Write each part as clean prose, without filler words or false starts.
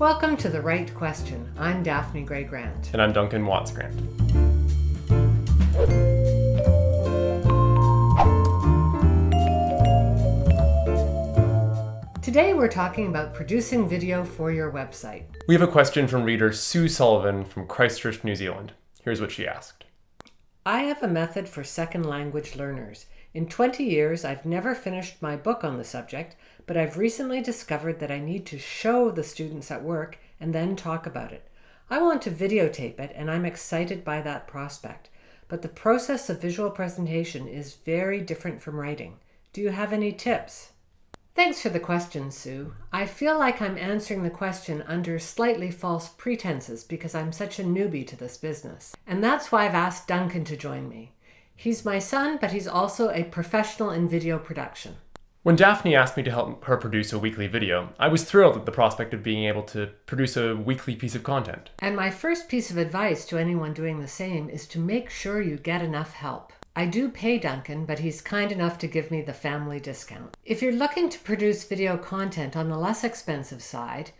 Welcome to The Right Question. I'm Daphne Gray Grant. And I'm Duncan Watts Grant. Today we're talking about producing video for your website. We have a question from reader Sue Sullivan from Christchurch, New Zealand. Here's what she asked. I have a method for second language learners. In 20 years, I've never finished my book on the subject, but I've recently discovered that I need to show the students at work and then talk about it. I want to videotape it, and I'm excited by that prospect. But the process of visual presentation is very different from writing. Do you have any tips? Thanks for the question, Sue. I feel like I'm answering the question under slightly false pretenses because I'm such a newbie to this business. And that's why I've asked Duncan to join me. He's my son, but he's also a professional in video production. When Daphne asked me to help her produce a weekly video, I was thrilled at the prospect of being able to produce a weekly piece of content. And my first piece of advice to anyone doing the same is to make sure you get enough help. I do pay Duncan, but he's kind enough to give me the family discount. If you're looking to produce video content on the less expensive side,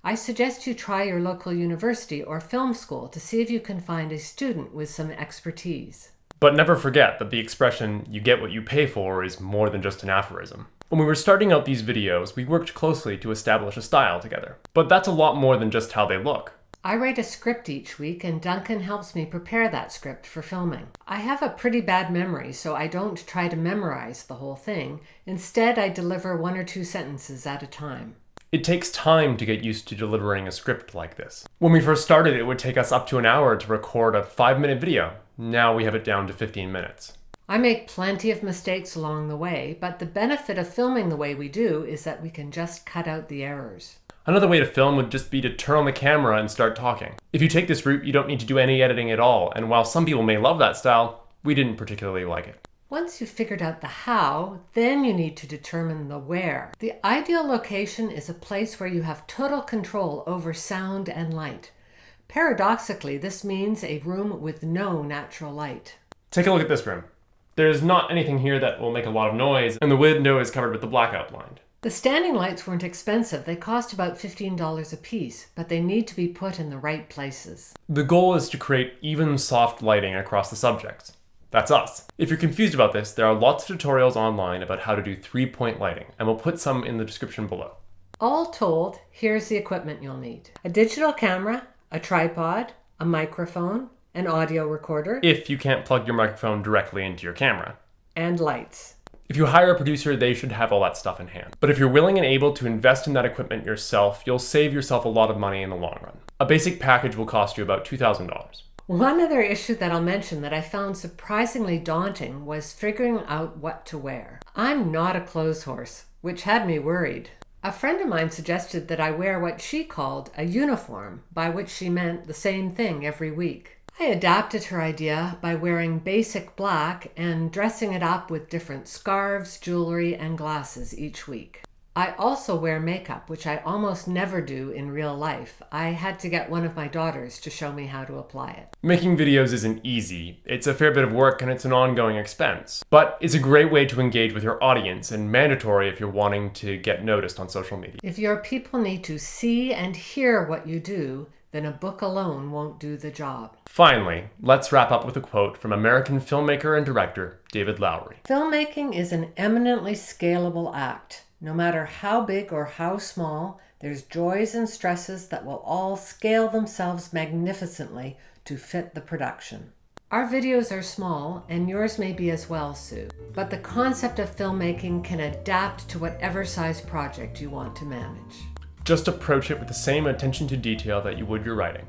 I suggest you try your local university or film school to see if you can find a student with some expertise. But never forget that the expression, "you get what you pay for," is more than just an aphorism. When we were starting out these videos, we worked closely to establish a style together. But that's a lot more than just how they look. I write a script each week, and Duncan helps me prepare that script for filming. I have a pretty bad memory, so I don't try to memorize the whole thing. Instead, I deliver 1 or 2 sentences at a time. It takes time to get used to delivering a script like this. When we first started, it would take us up to an hour to record a 5-minute video. Now we have it down to 15 minutes. I make plenty of mistakes along the way, but the benefit of filming the way we do is that we can just cut out the errors. Another way to film would just be to turn on the camera and start talking. If you take this route, you don't need to do any editing at all, and while some people may love that style, we didn't particularly like it. Once you've figured out the how, then you need to determine the where. The ideal location is a place where you have total control over sound and light. Paradoxically, this means a room with no natural light. Take a look at this room. There's not anything here that will make a lot of noise, and the window is covered with the blackout blind. The standing lights weren't expensive. They cost about $15 a piece, but they need to be put in the right places. The goal is to create even soft lighting across the subjects. That's us. If you're confused about this, there are lots of tutorials online about how to do 3-point lighting, and we'll put some in the description below. All told, here's the equipment you'll need. A digital camera, a tripod, a microphone, an audio recorder, If you can't plug your microphone directly into your camera. and lights. If you hire a producer, they should have all that stuff in hand. But if you're willing and able to invest in that equipment yourself, you'll save yourself a lot of money in the long run. A basic package will cost you about $2,000. One other issue that I'll mention that I found surprisingly daunting was figuring out what to wear. I'm not a clothes horse, which had me worried. A friend of mine suggested that I wear what she called a uniform, by which she meant the same thing every week. I adapted her idea by wearing basic black and dressing it up with different scarves, jewelry, and glasses each week. I also wear makeup, which I almost never do in real life. I had to get one of my daughters to show me how to apply it. Making videos isn't easy. It's a fair bit of work and it's an ongoing expense. But it's a great way to engage with your audience and mandatory if you're wanting to get noticed on social media. If your people need to see and hear what you do, then a book alone won't do the job. Finally, let's wrap up with a quote from American filmmaker and director David Lowery. Filmmaking is an eminently scalable act. No matter how big or how small, there's joys and stresses that will all scale themselves magnificently to fit the production. Our videos are small, and yours may be as well, Sue. But the concept of filmmaking can adapt to whatever size project you want to manage. Just approach it with the same attention to detail that you would your writing.